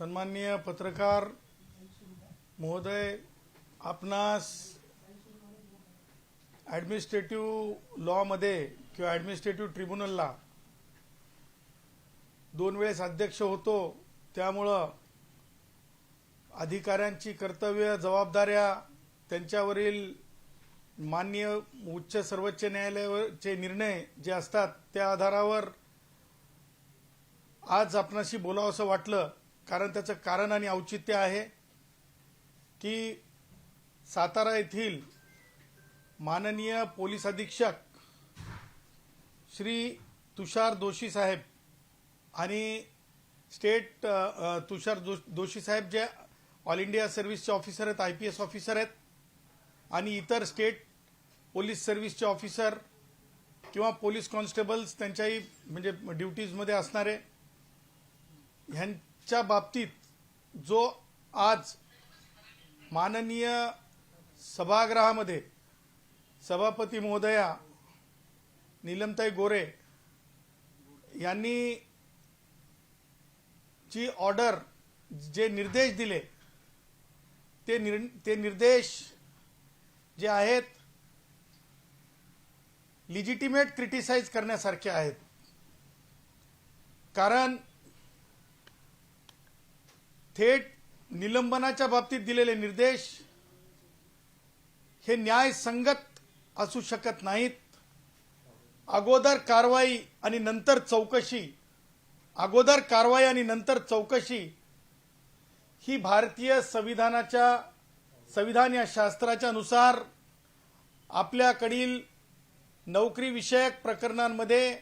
सन्माननीय पत्रकार महोदय, आपणास ॲडमिनिस्ट्रेटिव्ह लॉ मध्ये किंवा ॲडमिनिस्ट्रेटिव्ह ट्रिब्युनलला 2 वेळेस अध्यक्ष होतो, त्यामुळं अधिकाऱ्यांची कर्तव्य जबाबदाऱ्या त्यांच्यावरील माननीय उच्च सर्वोच्च न्यायालयाचे निर्णय जे असतात त्या आधारावर आज आपणाशी बोलावं असं वाटलं। कारण त्याचं कारण आणि औचित्य आहे की सातारा येथील माननीय पोलीस अधीक्षक श्री तुषार दोशी साहेब आणि स्टेट तुषार दोशी साहेब जे ऑल इंडिया सर्व्हिसचे ऑफिसर आहेत, IPS ऑफिसर आहेत, आणि इतर स्टेट पोलीस सर्व्हिसचे ऑफिसर किंवा पोलीस कॉन्स्टेबल्स त्यांच्याही म्हणजे ड्युटीजमध्ये असणारे, ह्यांच्या बाबतीत जो आज माननीय सभागृहामध्ये सभापती महोदया नीलमताई गोरे यांनी जी ऑर्डर जे निर्देश दिले ते निर्देश जे आहेत लिजिटिमेट क्रिटिसाइज करण्यासारखे आहेत। कारण थेट निलंबनाच्या बाबतीत दिलेले निर्देश हे न्यायसंगत असू शकत नाहीत। अगोदर कारवाई आणि नंतर चौकशी ही भारतीय संविधान या शास्त्राच्या नुसार आपल्याकडील नोकरी विषयक प्रकरणांमध्ये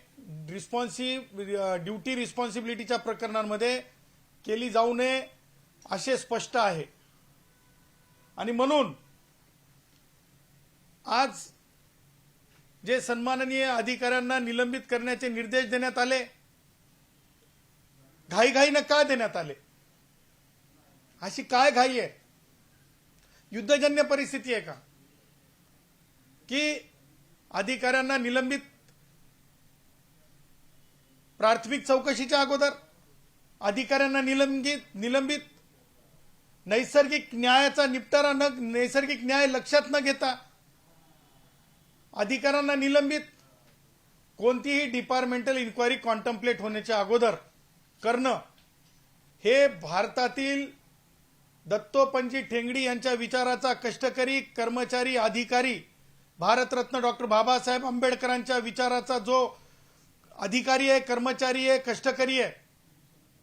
ड्युटी रिस्पॉन्सिबिलिटीच्या प्रकरणांमध्ये केली जाऊ नये असे स्पष्ट आहे। आणि म्हणून आज जे सन्माननीय अधिकाऱ्यांना निलंबित करण्याचे निर्देश देण्यात आले, घाईघाईने का देण्यात आले? अशी काय घाई आहे? युद्धजन्य परिस्थिती आहे का की अधिकाऱ्यांना निलंबित प्राथमिक चौकशीच्या अगोदर अधिकाऱ्यांना निलंबित नैसर्गिक न्यायाचा निपटारा नैसर्गिक न्याय लक्षात न घेता अधिकाऱ्यांना निलंबित कोणतीही डिपार्टमेंटल इन्क्वायरी कॉन्टम्प्लेट होण्याच्या अगोदर करणं हे भारतातील दत्तोपंत ठेंगडी यांच्या विचाराचा कष्टकरी कर्मचारी अधिकारी भारतरत्न डॉक्टर बाबासाहेब आंबेडकरांच्या विचाराचा जो अधिकारी आहे, कर्मचारी आहे, कष्टकरी आहे,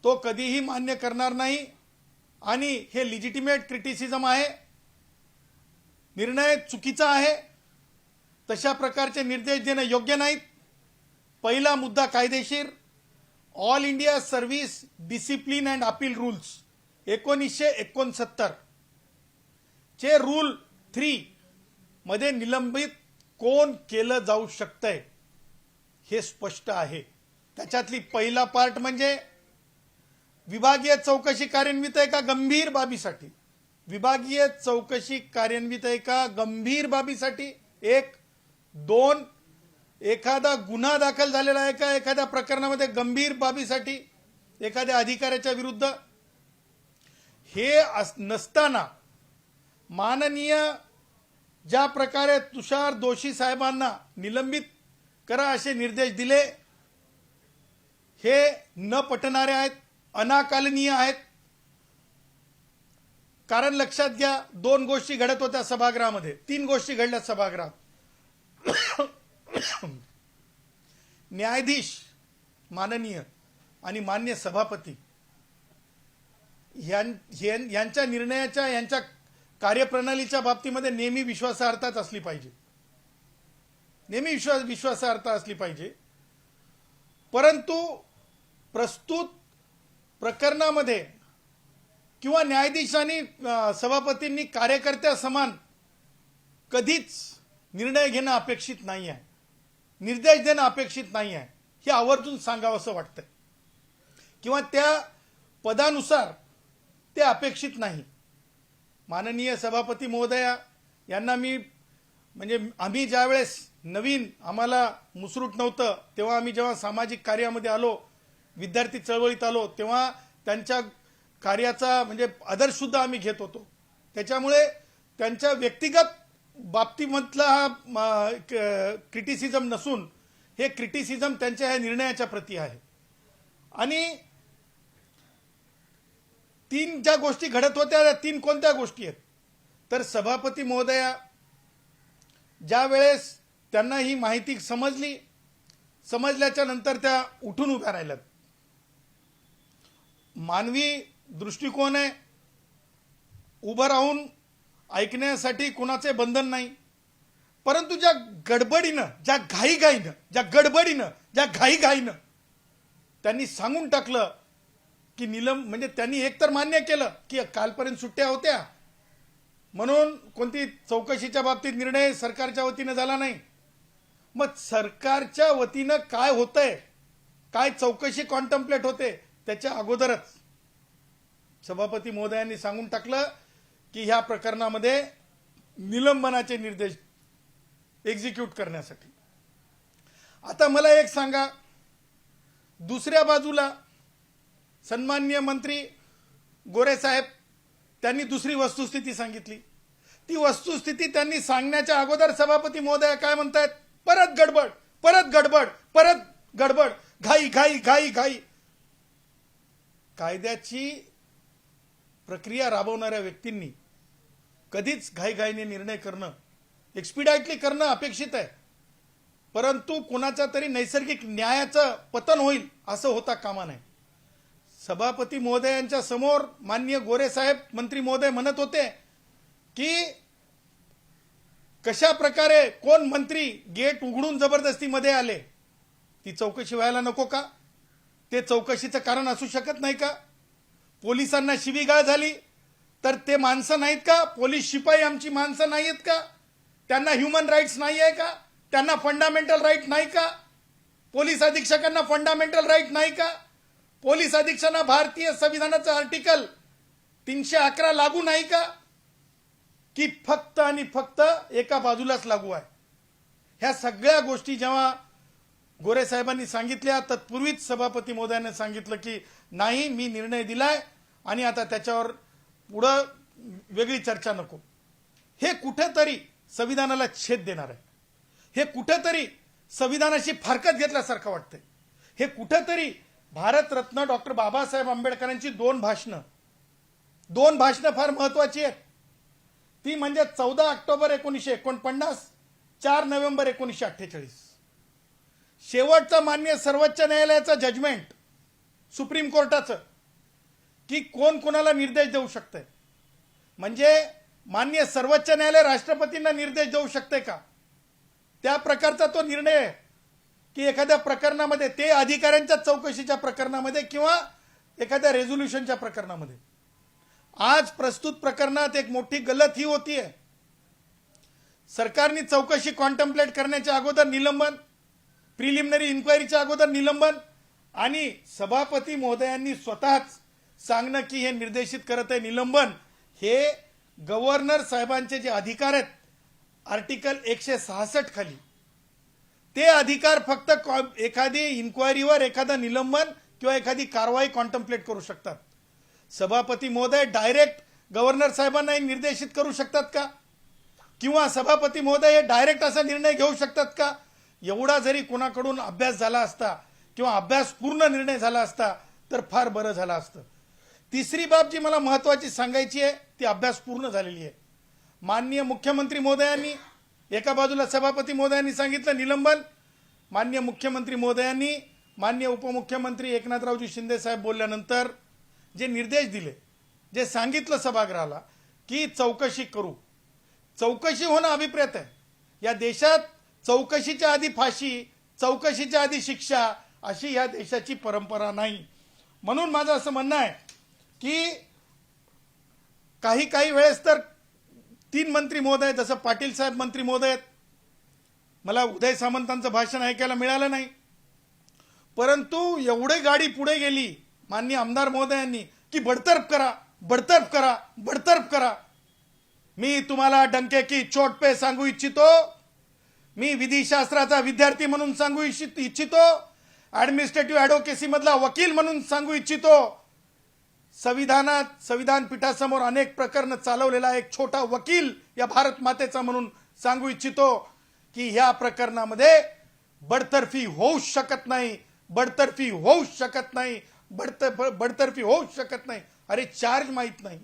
तो कधीही मान्य करणार नाही। आणि हे लिजिटिमेट क्रिटिसिझम आहे, निर्णय चुकीचा आहे, तशा प्रकारचे निर्देश देणं योग्य नाहीत। पहिला मुद्दा कायदेशीर all India service discipline and appeal rules 1969 चे रूल 3 मध्ये निलंबित कोण केलं जाऊ शकतंय हे स्पष्ट आहे। त्याच्यातली पहिला पार्ट म्हणजे विभागीय चौकशी कार्यान्वित आहे का गंभीर बाबीसाठी, विभागीय चौकशी कार्यान्वित आहे का गंभीर बाबीसाठी, 1 2 एखादा गुन्हा दाखल झालेला आहे का एखाद्या प्रकरणामध्ये गंभीर बाबीसाठी एखाद्या अधिकाऱ्याच्या विरुद्ध, हे नसताना माननीय ज्या प्रकारे तुषार दोशी साहेबांना निलंबित करा असे निर्देश दिले हे न पटणारे आहेत, अनाकलनीय आहेत। कारण लक्षात घ्या, 2 गोष्टी घडत होत्या सभागृहामध्ये, 3 गोष्टी घडल्या सभागृहात। न्यायाधीश माननीय आणि मान्य सभापती यांच्या निर्णयाच्या यांच्या कार्यप्रणालीच्या बाबतीमध्ये नेहमी विश्वासार्हताच असली पाहिजे, नेहमी विश्वासार्हता असली पाहिजे। परंतु प्रस्तुत प्रकरणामध्ये किंवा न्यायाधीशांनी सभापतींनी कार्यकर्त्या समान कधीच निर्णय घेणं अपेक्षित नाही आहे, निर्देश देणं अपेक्षित नाही आहे, हे आवर्जून सांगावं असं वाटतंय। किंवा त्या पदानुसार ते अपेक्षित नाही। माननीय सभापती महोदया यांना मी म्हणजे आम्ही ज्यावेळेस नवीन आम्हाला मुसरूट नव्हतं तेव्हा आम्ही जेव्हा सामाजिक कार्यामध्ये आलो, विद्यार्थी चळवळीत आलो, तेव्हा त्यांच्या कार्याचा म्हणजे आदर्श सुद्धा आम्ही घेत होतो. त्याच्यामुळे त्यांच्या व्यक्तिगत बाबतीमधला हा क्रिटिसिझम नसून हे क्रिटिसिझम त्यांच्या ह्या निर्णयाच्या प्रती आहे. आणि तीन ज्या गोष्टी घडत होत्या त्या तीन कोणत्या गोष्टी आहेत तर सभापती महोदया ज्या वेळेस त्यांना ही माहिती समजल्याच्या नंतर त्या उठून उभ्या राहिल्यात. मानवी दृष्टिकोन आहे, उभं राहून ऐकण्यासाठी कुणाचे बंधन नाही. परंतु ज्या गडबडीनं ज्या घाईघाईनं त्यांनी सांगून टाकलं की म्हणजे त्यांनी एकतर मान्य केलं की कालपर्यंत सुट्ट्या होत्या म्हणून कोणती चौकशीच्या बाबतीत निर्णय सरकारच्या वतीनं झाला नाही. मग सरकारच्या वतीनं काय होतंय, काय चौकशी कॉन्टम्प्लेट होते त्याच्या अगोदरच सभापती महोदयांनी सांगून टाकलं की ह्या प्रकरणामध्ये निलंबनाचे निर्देश एक्झिक्यूट करण्यासाठी. आता मला एक सांगा, दुसऱ्या बाजूला सन्माननीय मंत्री गोरे साहेब त्यांनी दुसरी वस्तुस्थिती सांगितली. ती वस्तुस्थिती त्यांनी सांगण्याच्या अगोदर सभापती महोदय काय म्हणतायत, परत गडबड, घाई. कायद्याची प्रक्रिया राबवणाऱ्या व्यक्तींनी कधीच घाईघाईने निर्णय करणं, एक्सपिडाइटली करणं अपेक्षित आहे. परंतु कुणाच्या तरी नैसर्गिक न्यायाचं पतन होईल असं होता कामा नये. सभापती महोदयांच्या समोर माननीय गोरे साहेब मंत्री महोदय म्हणत होते की कशा प्रकारे कोण मंत्री गेट उघडून जबरदस्तीमध्ये आले, ती चौकशी व्हायला नको का? ते चौकशीचं कारण असू शकत नाही का? पोलिसांना शिवीगाळ झाली तर ते माणसं नाहीत का? पोलीस शिपाई आमची माणसं नाही आहेत का? त्यांना ह्युमन राईट्स नाही आहे का? त्यांना फंडामेंटल राईट नाही का? पोलीस अधीक्षकांना फंडामेंटल राईट नाही का? पोलीस अधीक्षकांना भारतीय संविधानाचं आर्टिकल 311 लागू नाही का? की फक्त आणि फक्त एका बाजूलाच लागू आहे? ह्या सगळ्या गोष्टी जेव्हा गोरे साहेबांनी सांगितल्या तत्पूर्वीच सभापती महोदयाने सांगितलं की नाही, मी निर्णय दिलाय आणि आता त्याच्यावर पुढं वेगळी चर्चा नको. हे कुठेतरी संविधानाला छेद देणार आहे. हे कुठेतरी संविधानाशी फारकत घेतल्यासारखं वाटतंय. हे कुठेतरी भारतरत्न डॉक्टर बाबासाहेब आंबेडकरांची दोन भाषणं फार महत्वाची आहेत. ती म्हणजे 14 ऑक्टोबर 1949, 4 नोव्हेंबर 1948. शेवटचं मान्य सर्वोच्च न्यायालयाचं जजमेंट सुप्रीम कोर्टाचं की कोण कोणाला निर्देश देऊ शकते, म्हणजे मान्य सर्वोच्च न्यायालय राष्ट्रपतींना निर्देश देऊ शकते का? त्या प्रकारचा तो निर्णय आहे की एखाद्या प्रकरणामध्ये, ते अधिकाऱ्यांच्या चौकशीच्या प्रकरणामध्ये किंवा एखाद्या रेझोल्युशनच्या प्रकरणामध्ये. आज प्रस्तुत प्रकरणात एक मोठी गलत ही होतीये. सरकारने चौकशी कॉन्टम्प्लेट करण्याच्या अगोदर निलंबन, प्रिलिमिनरी इन्क्वायरीच्या अगोदर निलंबन, आणि सभापती महोदयांनी स्वतःच सांगणं की हे निर्देशित करत आहे निलंबन. हे गव्हर्नर साहेबांचे जे अधिकार आहेत आर्टिकल 166 खाली, ते अधिकार फक्त एखादी इन्क्वायरीवर एखादं निलंबन किंवा एखादी कारवाई कॉन्टम्प्लेट करू शकतात. सभापती महोदय डायरेक्ट गव्हर्नर साहेबांना निर्देशित करू शकतात का? किंवा सभापती महोदय डायरेक्ट असा निर्णय घेऊ शकतात का? एवढा जरी कोणाकडून अभ्यास झाला असता किंवा अभ्यासपूर्ण निर्णय झाला असता तर फार बरं झालं असतं. तिसरी बाब जी मला महत्वाची सांगायची आहे ती अभ्यासपूर्ण झालेली आहे. माननीय मुख्यमंत्री महोदयांनी एका बाजूला सभापती महोदयांनी सांगितलं निलंबन, माननीय मुख्यमंत्री महोदयांनी माननीय उपमुख्यमंत्री एकनाथरावजी शिंदे साहेब बोलल्यानंतर जे निर्देश दिले, जे सांगितलं सभागृहाला की चौकशी करू, चौकशी होणं अभिप्रेत आहे. या देशात चौकशीच्या आधी फाशी, चौकशीच्या आधी शिक्षा अशी या देशाची परंपरा नाही. म्हणून माझं असं म्हणणं आहे की काही वेळेस तर 3 मंत्री महोदय, जसं पाटील साहेब मंत्री महोदय, मला उदय सामंतांचं भाषण ऐकायला मिळालं नाही, परंतु एवढे गाडी पुढे गेली माननीय आमदार महोदयांनी की बडतर्फ करा. मी तुम्हाला डंके की चोट पे सांगू इच्छितो, मी विधिशास्त्राचा विद्यार्थी म्हणून सांगू इच्छितो, ऍडमिनिस्ट्रेटिव्ह ऍडव्होकेसी मधला वकील म्हणून सांगू इच्छितो, संविधान पीठासमोर अनेक प्रकरण चालवलेला एक छोटा वकील या भारत मातेचा म्हणून सांगू इच्छितो की ह्या प्रकरणामध्ये बडतर्फी होऊ शकत नाही, बडतर्फी होऊ शकत नाही, बडतर्फी होऊ शकत नाही. अरे चार्ज माहित नाही,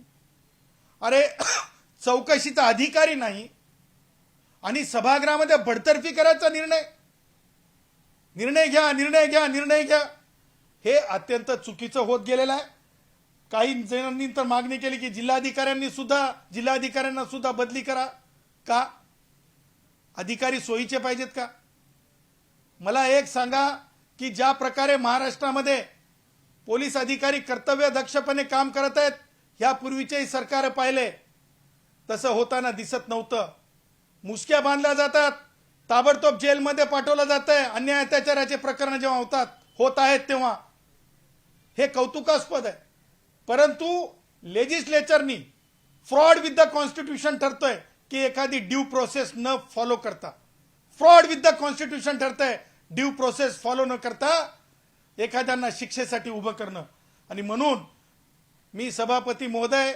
अरे चौकशीचा अधिकारी नाही आणि सभागृहामध्ये बडतर्फी करायचा निर्णय घ्या. हे अत्यंत चुकीचं होत गेलेलं आहे. काही जणांनी तर मागणी केली की जिल्हाधिकाऱ्यांना सुद्धा बदली करा. का? अधिकारी सोयीचे पाहिजेत का? मला एक सांगा की ज्या प्रकारे महाराष्ट्रामध्ये पोलीस अधिकारी कर्तव्यदक्षपणे काम करत आहेत, यापूर्वीचेही सरकार पाहिले, तसं होताना दिसत नव्हतं. मुसक्या बांधल्या जातात, ताबडतोब जेलमध्ये पाठवलं जात आहे. अन्याय अत्याचाराचे प्रकरण जेव्हा होत आहेत तेव्हा हे कौतुकास्पद आहे. परंतु लेजिस्लेचरनी फ्रॉड विथ द कॉन्स्टिट्यूशन ठरतोय की एखादी ड्यू प्रोसेस न फॉलो करता, फ्रॉड विथ द कॉन्स्टिट्यूशन ठरतंय ड्यू प्रोसेस फॉलो न करता एखाद्यांना शिक्षेसाठी उभं करणं. आणि म्हणून मी सभापती महोदय,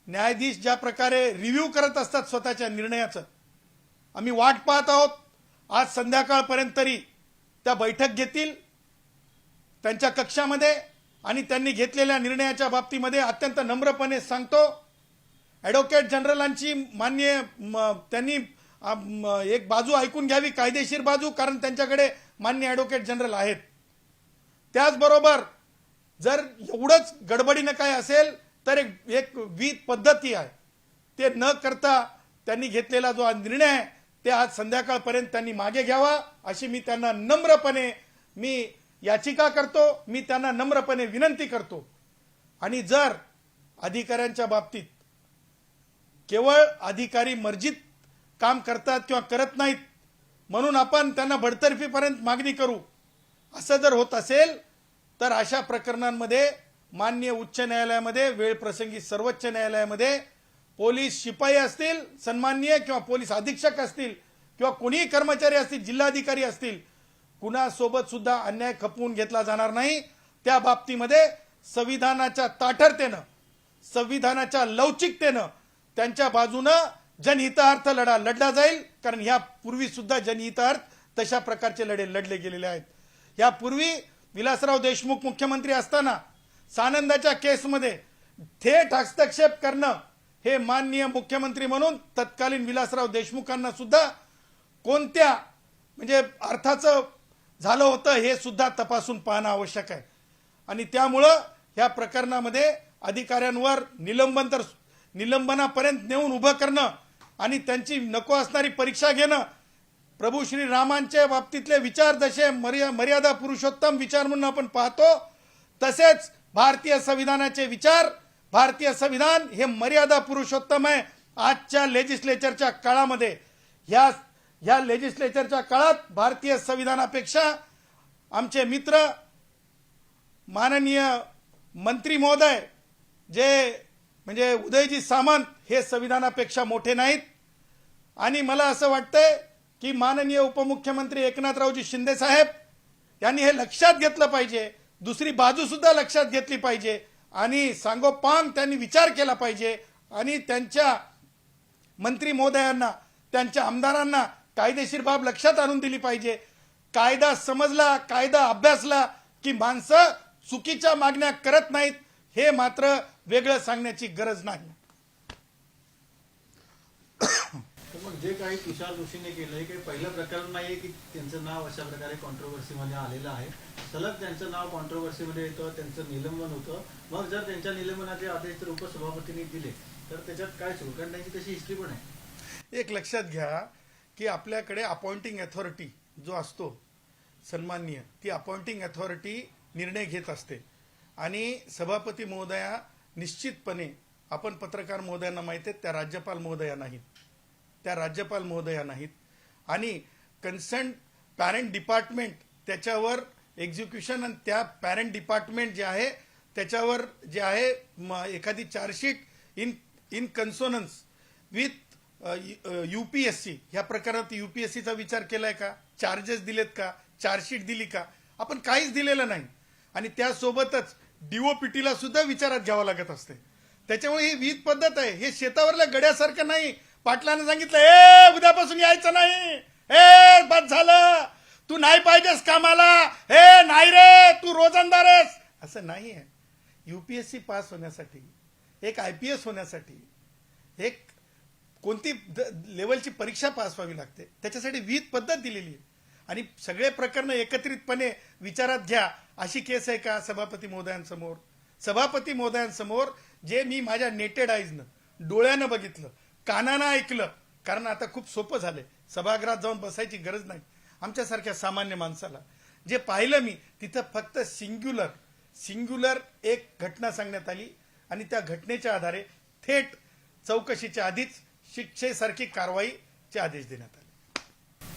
न्यायाधीश ज्या प्रकारे रिव्ह्यू करत असतात स्वतःच्या निर्णयाचं, आम्ही वाट पाहत आहोत. आज संध्याकाळपर्यंत तरी त्या बैठक घेतील त्यांच्या कक्षामध्ये आणि त्यांनी घेतलेल्या निर्णयाच्या बाबतीमध्ये अत्यंत नम्रपणे सांगतो, ॲडव्होकेट जनरलांची त्यांनी एक बाजू ऐकून घ्यावी, कायदेशीर बाजू, कारण त्यांच्याकडे मान्य ॲडव्होकेट जनरल आहेत. त्याचबरोबर जर एवढंच गडबडीनं काय असेल तर एक विध पद्धती आहे, ते न करता त्यांनी घेतलेला जो निर्णय आहे ते आज संध्याकाळपर्यंत त्यांनी मागे घ्यावा, अशी मी त्यांना नम्रपणे याचिका करतो, मी त्यांना नम्रपणे विनंती करतो. आणि जर अधिकाऱ्यांच्या बाबतीत केवळ अधिकारी मर्जीत काम करतात किंवा करत नाहीत म्हणून आपण त्यांना बडतर्फीपर्यंत मागणी करू, असं जर होत असेल तर अशा प्रकरणांमध्ये मान्य उच्च न्यायालयामध्ये, वेळप्रसंगी सर्वोच्च न्यायालयामध्ये पोलीस शिपाई असतील सन्माननीय, किंवा पोलीस अधीक्षक असतील, किंवा कोणीही कर्मचारी असतील, जिल्हाधिकारी असतील, कुणासोबत सुद्धा अन्याय खपवून घेतला जाणार नाही. त्या बाबतीमध्ये संविधानाच्या ताठरतेनं, संविधानाच्या लवचिकतेनं त्यांच्या बाजूनं जनहितार्थ लढा लढला जाईल. कारण यापूर्वी सुद्धा जनहितार्थ तशा प्रकारचे लढे लढले गेलेले आहेत. यापूर्वी विलासराव देशमुख मुख्यमंत्री असताना सानंदाच्या केसमध्ये थेट हस्तक्षेप करणं हे माननीय मुख्यमंत्री म्हणून तत्कालीन विलासराव देशमुखांना सुद्धा कोणत्या अर्थाचं झालं होतं हे सुद्धा तपासून पाहणं आवश्यक आहे. आणि त्यामुळं या प्रकरणामध्ये अधिकाऱ्यांवर निलंबनापर्यंत नेऊन उभं करणं आणि त्यांची नको असणारी परीक्षा घेणं, प्रभू श्री रामांच्या बाबतीतले विचार जसे मर्यादा पुरुषोत्तम विचार म्हणून आपण पाहतो, तसेच भारतीय संविधानाचे विचार, भारतीय संविधान हे मर्यादा पुरुषोत्तम आहे. आजच्या लेजिस्लेचरच्या काळामध्ये, ह्या लेजिस्लेचरच्या काळात भारतीय संविधानापेक्षा आमचे मित्र माननीय मंत्री महोदय जे उदयजी सामंत हे संविधानापेक्षा मोठे नाहीत. आणि मला असं वाटतंय की माननीय उपमुख्यमंत्री एकनाथरावजी शिंदे साहेब यांनी हे लक्षात घेतलं पाहिजे, दुसरी बाजू सुद्धा लक्षात घेतली पाहिजे आणि सांगोपांग त्यांनी विचार केला पाहिजे आणि त्यांच्या मंत्री महोदयांना, त्यांच्या आमदारांना कायदेशीर बाब लक्षात आणून दिली पाहिजे. कायदा समजला, कायदा अभ्यासला की माणसं चुकीच्या मागण्या करत नाहीत, हे मात्र वेगळं सांगण्याची गरज नाही. मग जे काही तुषार जोशीने केलं हे काही पहिलं प्रकरण नाहीये की त्यांचं नाव अशा प्रकारे कॉन्ट्रोव्हर्सीमध्ये आलेलं आहे. सलग त्यांचं नाव कॉन्ट्रोव्हर्सीमध्ये येतं, त्यांचं निलंबन होतं. मग जर त्यांच्या निलंबनाचे आदेश तर उपसभापतींनी दिले तर त्याच्यात काय सुरू, कारण त्यांची तशी हिस्ट्री पण आहे. एक लक्षात घ्या की आपल्याकडे अपॉइंटिंग अथॉरिटी जो असतो सन्माननीय, ती अपॉइंटिंग अथॉरिटी निर्णय घेत असते आणि सभापती महोदया निश्चितपणे, आपण पत्रकार महोदयांना माहिती आहेत, त्या राज्यपाल महोदया नाहीत आणि कन्सर्न पॅरेंट डिपार्टमेंट त्याच्यावर एक्झिक्युशन, आणि त्या पॅरेंट डिपार्टमेंट जे आहे त्याच्यावर जे आहे एखादी चार्जशीट इन कन्सोनन्स विथ UPSC, ह्या प्रकारात UPSCचा विचार केलाय का, चार्जेस दिलेत का, चार्जशीट दिली का, आपण काहीच दिलेलं नाही. आणि त्यासोबतच डीओपीटीला सुद्धा विचारात घ्यावं लागत असते. त्याच्यामुळे ही वीज पद्धत आहे. हे शेतावरल्या गड्यासारखं नाही. पाटलानं सांगितलं ए उद्यापासून यायचं नाही, ए बस झालं, तू नाही पाहिजेस कामाला, हे नाही रे तू रोजंदार आहेस, असं नाही आहे. यूपीएससी पास होण्यासाठी, एक IPS होण्यासाठी, एक कोणती लेवलची परीक्षा पास व्हावी लागते. त्याच्यासाठी वीज पद्धत दिलेली आहे. आणि सगळे प्रकरण एकत्रितपणे विचारात घ्या अशी केस आहे का सभापती महोदयांसमोर? सभापती महोदयांसमोर जे मी माझ्या नेटेड आईजनं डोळ्यानं बघितलं, कानानं ऐकलं, कारण आता खूप सोपं झालंय, सभागृहात जाऊन बसायची गरज नाही आमच्यासारख्या सामान्य माणसाला. जे पाहिलं मी तिथं फक्त सिंग्युलर एक घटना सांगण्यात आली आणि त्या घटनेच्या आधारे थेट चौकशीच्या आधीच शिक्षेसारखी कारवाईचे आदेश देण्यात आले.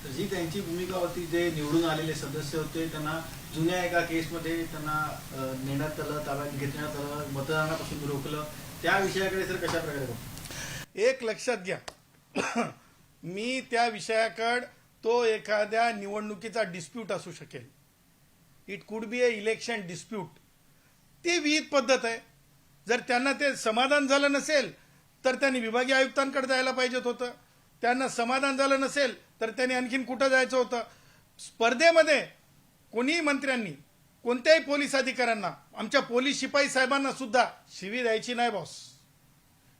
तर जी त्यांची भूमिका होती, जे निवडून आलेले सदस्य होते त्यांना जुन्या एका केसमध्ये त्यांना नेण्यात आलं, ताब्यात घेण्यात आलं, मतदानापासून रोखलं, त्या विषयाकडे सर कशा प्रकारे बघतो? एक लक्षात घ्या, मी त्या विषयाकडे तो एखाद्या निवडणुकीचा डिस्प्यूट असू शकेल, it could be A election dispute, ती वीज पद्धत आहे. जर त्यांना ते समाधान झालं नसेल तर त्यांनी विभागीय आयुक्तांकडे जायला पाहिजेत होतं. त्यांना समाधान झालं नसेल तर त्यांनी आणखीन कुठं जायचं होतं. स्पर्धेमध्ये कोणीही मंत्र्यांनी कोणत्याही पोलीस अधिकाऱ्यांना, आमच्या पोलीस शिपाई साहेबांना सुद्धा शिवी द्यायची नाही बॉस,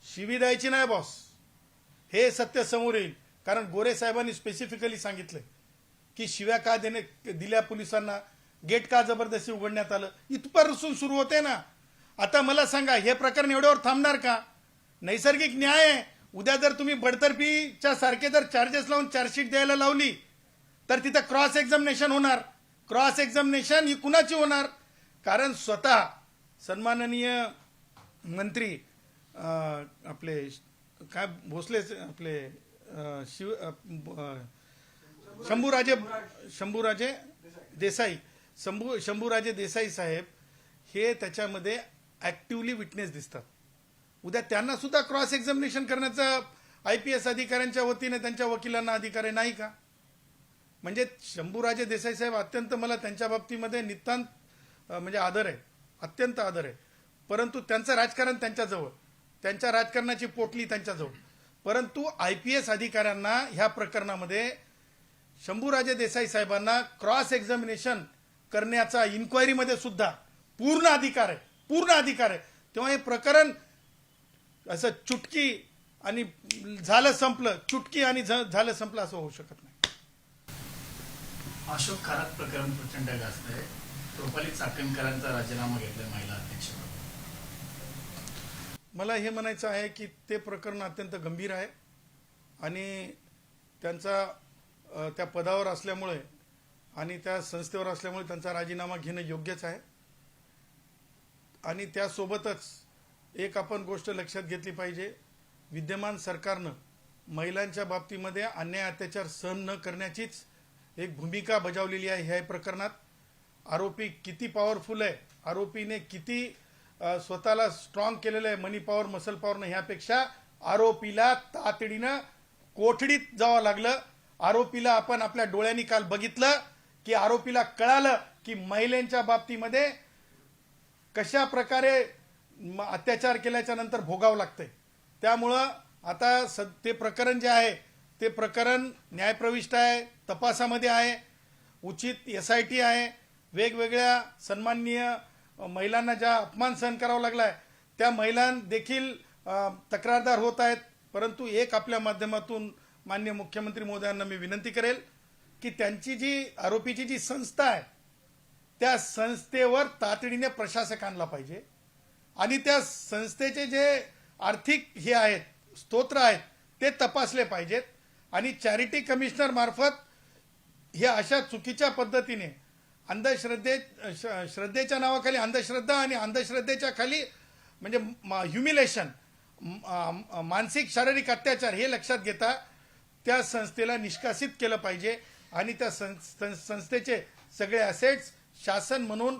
शिवी द्यायची नाही बॉस, हे सत्य समोर येईल. कारण गोरे साहेबांनी स्पेसिफिकली सांगितलंय की शिव्या का दिल्या पोलिसांना, गेट का जबरदस्ती उघडण्यात आलं, इथपासून सुरू होते ना. आता मला सांगा, हे प्रकरण एवढ्यावर थांबणार का? नैसर्गिक न्याय आहे. उद्या जर तुम्ही बडतर्फीच्या सारखे जर चार्जेस लावून चार्जशीट द्यायला लावली तर तिथं क्रॉस एक्झामिनेशन होणार. क्रॉस एक्झामिनेशन ही कुणाची होणार? कारण स्वतः सन्माननीय मंत्री आपले काय भोसले आपले शंभूराजे देसाई साहेब हे त्याच्यामध्ये ऍक्टिव्हली विटनेस दिसतात. उद्या त्यांना सुद्धा क्रॉस एक्झामिनेशन करण्याचा IPS अधिकाऱ्यांच्या वतीने त्यांच्या वकिलांना अधिकार नाही का? म्हणजे शंभूराजे देसाई साहेब अत्यंत, मला त्यांच्या बाबतीमध्ये नितांत म्हणजे आदर आहे, अत्यंत आदर आहे. परंतु त्यांचं राजकारण त्यांच्याजवळ, त्यांच्या राजकारणाची पोटली त्यांच्याजवळ. परंतु IPS अधिकाऱ्यांना ह्या प्रकरणामध्ये शंभूराजे देसाई साहेबांना क्रॉस एक्झामिनेशन करण्याचा इन्क्वायरीमध्ये सुद्धा पूर्ण अधिकार आहे, पूर्ण अधिकार आहे. तेव्हा हे प्रकरण असं चुटकी आणि झालं संपलं, चुटकी आणि झालं संपलं असं होऊ शकत नाही. अशोक खरात प्रकरण प्रचंड गाजत आहे. रुपाली चाकणकरांचा राजीनामा घेतलाय महिला अध्यक्ष. मला हे म्हणायचं आहे की ते प्रकरण अत्यंत गंभीर आहे आणि त्यांचा त्या पदावर असल्यामुळे आणि त्या संस्थेवर असल्यामुळे त्यांचा राजीनामा घेणं योग्यच आहे. आणि त्यासोबतच एक आपण गोष्ट लक्षात घेतली पाहिजे, विद्यमान सरकारनं महिलांच्या बाबतीमध्ये अन्याय अत्याचार सहन न करण्याचीच एक भूमिका बजावलेली आहे. ह्या प्रकरणात आरोपी किती पॉवरफुल आहे, आरोपीने किती स्वतःला स्ट्रॉंग केलेलं आहे, मनी पॉवर मसल पॉवर, ह्यापेक्षा आरोपीला तातडीनं कोठडीत जावं लागलं. आरोपीला आपण आपल्या डोळ्यांनी काल बघितलं की आरोपीला कळालं की महिलांच्या बाबतीमध्ये कशा प्रकारे अत्याचार केल्याच्या नंतर भोगावं लागतंय. त्यामुळं आता ते प्रकरण जे आहे ते प्रकरण न्यायप्रविष्ट आहे, तपासामध्ये आहे, उचित SIT आहे. वेगवेगळ्या सन्माननीय महिलांना ज्या अपमान सहन करावा लागलाय त्या महिलां देखील तक्रारदार होत आहेत. परंतु एक आपल्या माध्यमातून माननीय मुख्यमंत्री महोदयांना मी विनंती करेल की त्यांची जी आरोपीची जी संस्था आहे त्या संस्थेवर तातडीने प्रशासक आणला पाहिजे आणि त्या संस्थेचे जे आर्थिक हे आहेत, स्तोत्र आहेत, ते तपासले पाहिजेत. आणि चॅरिटी कमिशनर मार्फत हे अशा चुकीच्या पद्धतीने श्रद्धेच्या नावाखाली अंधश्रद्धा आणि अंधश्रद्धेच्या खाली म्हणजे ह्युमिलेशन, मानसिक शारीरिक अत्याचार हे लक्षात घेता त्या संस्थेला निष्कासित केलं पाहिजे आणि त्या संस्थेचे सगळे असेट्स शासन म्हणून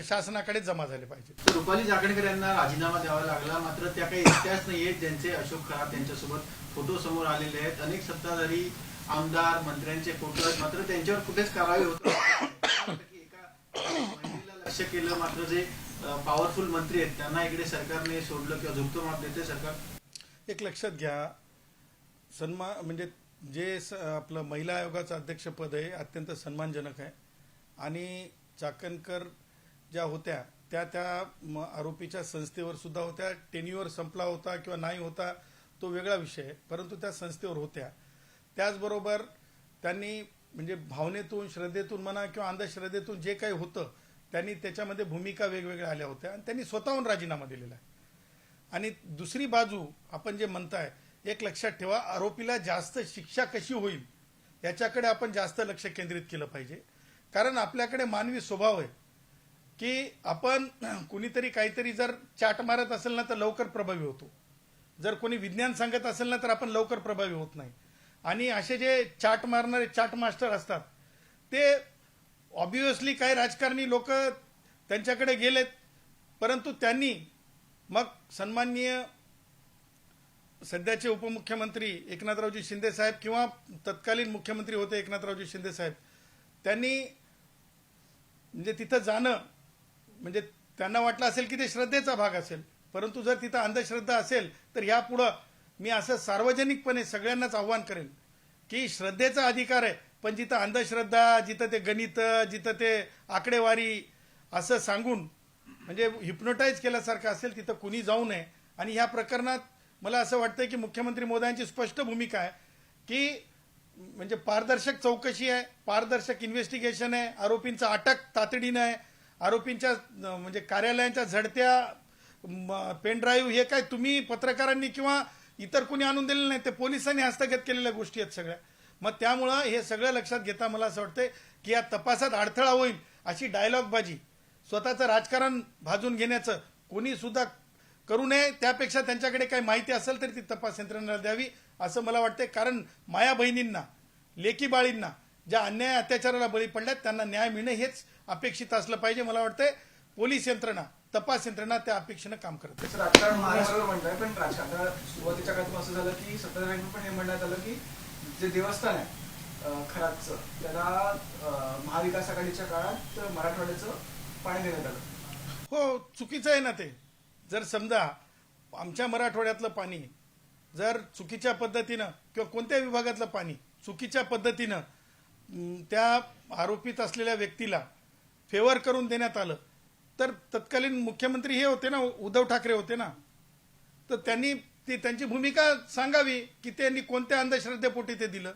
शासनाकडे जमा झाले पाहिजे. रुपाली चाकणकर यांना राजीनामा द्यावा लागला, मात्र त्या काही इतिहास नाहीये ज्यांचे अशोक खरात यांच्यासोबत फोटो समोर आलेले आहेत. अनेक सत्ताधारी आमदार मंत्र्यांचे फोटो आहेत, मात्र त्यांच्यावर कुठेच कारवाई होत नाही. एका महिलेला लक्ष केलं, मात्र जे पॉवरफुल मंत्री आहेत त्यांना इकडे सरकारने सोडलं किंवा झुकतो माप देते सरकार? एक लक्षात घ्या, सन्मान म्हणजे आपलं महिला आयोगाचं अध्यक्षपद आहे अत्यंत सन्मानजनक आहे आणि चाकणकर ज्या होत्या त्या आरोपीच्या संस्थेवर सुद्धा होत्या. टेन्युअर संपला होता किंवा नाही होता तो वेगळा विषय आहे, परंतु त्या संस्थेवर होत्या. त्याचबरोबर त्यांनी म्हणजे भावनेतून, श्रद्धेतून म्हणा किंवा अंधश्रद्धेतून जे काही होतं त्यांनी त्याच्यामध्ये भूमिका वेगवेगळ्या आल्या होत्या आणि त्यांनी स्वतःहून राजीनामा दिलेला आहे. आणि दुसरी बाजू आपण जे म्हणताय, एक लक्षात ठेवा, आरोपीला जास्त शिक्षा कशी होईल याच्याकडे आपण जास्त लक्ष केंद्रित केलं पाहिजे. कारण आपल्याकडे मानवी स्वभाव आहे की आपण कुणीतरी काहीतरी जर चाट मारत असेल ना तर लवकर प्रभावी होतो, जर कोणी विज्ञान सांगत असेल ना तर आपण लवकर प्रभावी होत नाही. आणि असे जे चाट मारणारे चाट मास्टर असतात ते ऑब्व्हियसली काही राजकारणी लोक त्यांच्याकडे गेलेत, परंतु त्यांनी मग सन्माननीय सध्याचे उपमुख्यमंत्री एकनाथरावजी शिंदे साहेब किंवा तत्कालीन मुख्यमंत्री होते एकनाथरावजी शिंदे साहेब, त्यांनी म्हणजे तिथं जाणं म्हणजे त्यांना वाटलं असेल की ते श्रद्धेचा भाग असेल, परंतु जर तिथं अंधश्रद्धा असेल तर यापुढं मी असं सार्वजनिकपणे सगळ्यांनाच आव्हान करेन की श्रद्धेचा अधिकार आहे, पण जिथं अंधश्रद्धा, जिथं ते गणित, जिथं ते आकडेवारी असं सांगून म्हणजे हिप्नोटाईज केल्यासारखं असेल तिथं कुणी जाऊ नये. आणि ह्या प्रकरणात मला असं वाटतं की मुख्यमंत्री मोदयांची स्पष्ट भूमिका आहे की म्हणजे पारदर्शक चौकशी आहे, पारदर्शक इन्व्हेस्टिगेशन आहे, आरोपींचा अटक तातडीनं आहे, आरोपींच्या म्हणजे कार्यालयांच्या झडत्या पेन ड्राईव्ह हे काय तुम्ही पत्रकारांनी किंवा इतर कुणी आणून दिलेलं नाही, ते पोलिसांनी हस्तगत केलेल्या गोष्टी आहेत सगळ्या. मग त्यामुळं हे सगळं लक्षात घेता मला असं वाटतंय की या तपासात अडथळा होईल अशी डायलॉगबाजी, स्वतःचं राजकारण भाजून घेण्याचं कोणी सुद्धा करू नये. त्यापेक्षा त्यांच्याकडे काही माहिती असेल तर ती तपास यंत्रणेला द्यावी असं मला वाटतंय. कारण माया बहिणींना, लेकी बाळींना ज्या अन्याय अत्याचाराला बळी पडल्यात त्यांना न्याय मिळणं हेच अपेक्षित असलं पाहिजे. मला वाटतंय पोलीस यंत्रणा, तपास यंत्रणा त्या अपेक्षेनं काम करत आहे. राजकारण महाराष्ट्रावर म्हणताय, पण राजकारण सुरुवातीच्या काळात असं झालं की सत्ताधाऱ्यांनी पण हे म्हणण्यात आलं की जे देवस्थान आहे खरातचं त्याला महाविकास आघाडीच्या काळात मराठवाड्याचं पाणी देण्यात आलं. हो, चुकीचं आहे ना ते. जर समजा आमच्या मराठवाड्यातलं पाणी जर चुकीच्या पद्धतीनं किंवा कोणत्या विभागातलं पाणी चुकीच्या पद्धतीनं त्या आरोपित असलेल्या व्यक्तीला फेवर करून देण्यात आलं तर तत्कालीन मुख्यमंत्री हे होते ना, उद्धव ठाकरे होते ना, तर त्यांनी त्यांची भूमिका सांगावी की त्यांनी कोणत्या अंधश्रद्धेपोटी ते दिलं,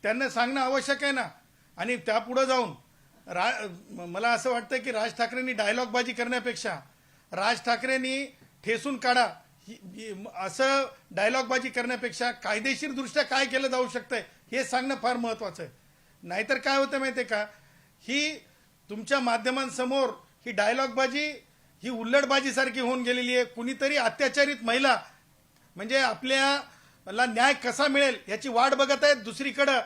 त्यांना सांगणं आवश्यक आहे ना. आणि त्यापुढे जाऊन मला असं वाटतं की राज ठाकरेंनी डायलॉगबाजी करण्यापेक्षा राज ठाकरेंनी ठेसून काढा असं डायलॉगबाजी करण्यापेक्षा कायदेशीर दृष्ट्या काय केलं जाऊ शकतंय हे सांगणं फार महत्वाचं आहे. नाहीतर काय होतं माहितीये का, ही तुमच्या माध्यमांसमोर ही डायलॉगबाजी ही उल्लडबाजी सारखी होऊन गेलेली आहे. कुणीतरी अत्याचारित महिला म्हणजे आपल्याला न्याय कसा मिळेल याची वाट बघत आहेत, दुसरीकडं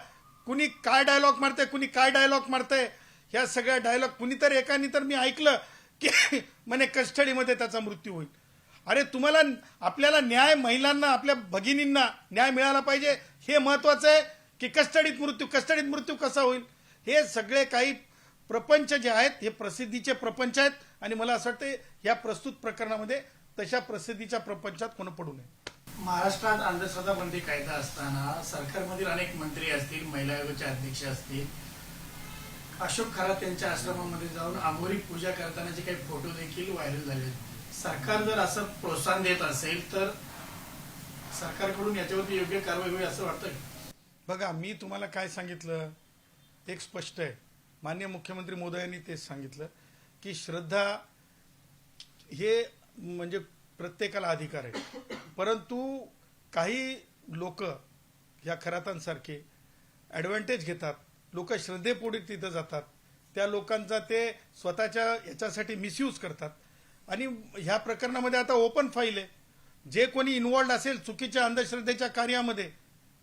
कुणी काय डायलॉग मारतंय, कुणी काय डायलॉग मारतंय, ह्या सगळ्या डायलॉग कुणीतरी एकानी तर मी ऐकलं की म्हणे कस्टडीमध्ये त्याचा मृत्यू होईल. अरे तुम्हाला आपल्याला न्याय, महिलांना, आपल्या भगिनींना न्याय मिळाला पाहिजे हे महत्वाचं आहे की कस्टडीत मृत्यू कसा होईल. हे सगळे काही प्रपंच जे आहेत हे प्रसिद्धीचे प्रपंच आहेत आणि मला असं वाटतं या प्रस्तुत प्रकरणामध्ये तशा प्रसिद्धीच्या प्रपंचात कोण पडू नये. महाराष्ट्रात अंधश्रद्धा बंदी कायदा असताना सरकारमधील अनेक मंत्री असतील, महिला आयोगाचे अध्यक्ष असतील, अशोक खरात यांच्या आश्रमामध्ये जाऊन आंबोरी पूजा करतानाचे काही फोटो देखील व्हायरल झाले. सरकार जर असं प्रोत्साहन देत असेल तर सरकारकडून याच्यावरती योग्य कारवाई होईल असं वाटतं. बघा, मी तुम्हाला काय सांगितलं एक स्पष्ट आहे, माननीय मुख्यमंत्री मोदयांनी तेच सांगितलं की श्रद्धा हे म्हणजे प्रत्येकाला अधिकार आहे, परंतु काही लोक या खरातांसारखे ॲडव्हान्टेज घेतात, लोक श्रद्धेपोटी तिथं जातात, त्या लोकांचा ते स्वतःच्या याच्यासाठी मिसयूज करतात. आणि ह्या प्रकरणामध्ये आता ओपन फाईल आहे, जे कोणी इन्वॉल्ड असेल चुकीच्या अंधश्रद्धेच्या कार्यामध्ये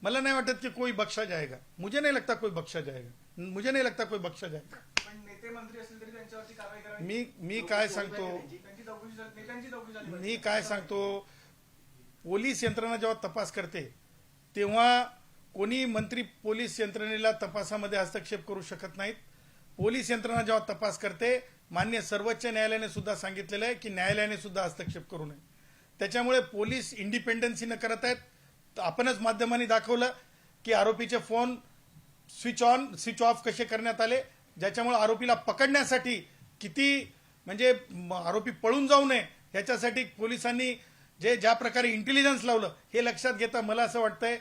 मला नाही वाटत की कोई बख्शा जाएगा, मुझे नहीं लगता कोई बख्शा जाएगा, मुझे नहीं लगता कोई बख्शा जाएगा. पण नेते मंत्री असतील तरी त्यांच्यावरती कारवाई करावी. मी काय सांगतो, मी काय सांगतो, पोलीस यंत्रणा जेव्हा तपास करते तेव्हा कोणी मंत्री पोलीस यंत्रणेला तपासामध्ये हस्तक्षेप करू शकत नाहीत. पोलीस यंत्रणा जेव्हा तपास करते, मान्य सर्वोच्च न्यायालयाने सुद्धा सांगितलेलं आहे की न्यायालयाने सुद्धा हस्तक्षेप करू नये. त्याच्यामुळे पोलीस इंडिपेंडन्सीनं करत आहेत. तर आपणच माध्यमांनी दाखवलं की आरोपीचे phone switch on switch off कसे करण्यात आले, ज्याच्यामुळे आरोपीला पकडण्यासाठी किती म्हणजे आरोपी पळून जाऊ नये याच्यासाठी पोलिसांनी ज्या प्रकारे इंटेलिजन्स लावलं हे लक्षात घेता मला असं वाटतंय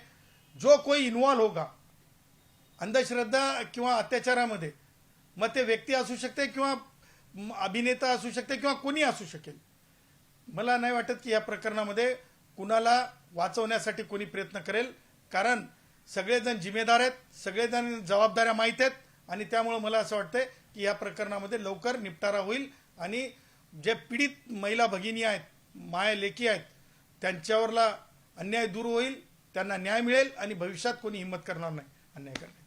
जो कोई इन्व्हॉल्व होगा अंधश्रद्धा किंवा अत्याचारामध्ये, मग ते व्यक्ती असू शकते किंवा अभिनेता असू शकते किंवा कोणी असू शकेल, मला नाही वाटत की या प्रकरणामध्ये कुणाला वाचवण्यासाठी कोणी प्रयत्न करेल. कारण सगळेजण जिम्मेदार आहेत, सगळेजण जबाबदाऱ्या माहीत आहेत आणि त्यामुळे मला असं वाटतंय की या प्रकरणामध्ये लवकर निपटारा होईल आणि जे पीडित महिला भगिनी आहेत, माया लेकी आहेत, त्यांच्यावरला अन्याय दूर होईल, त्यांना न्याय मिळेल आणि भविष्यात कोणी हिंमत करणार नाही अन्याय करण्याची.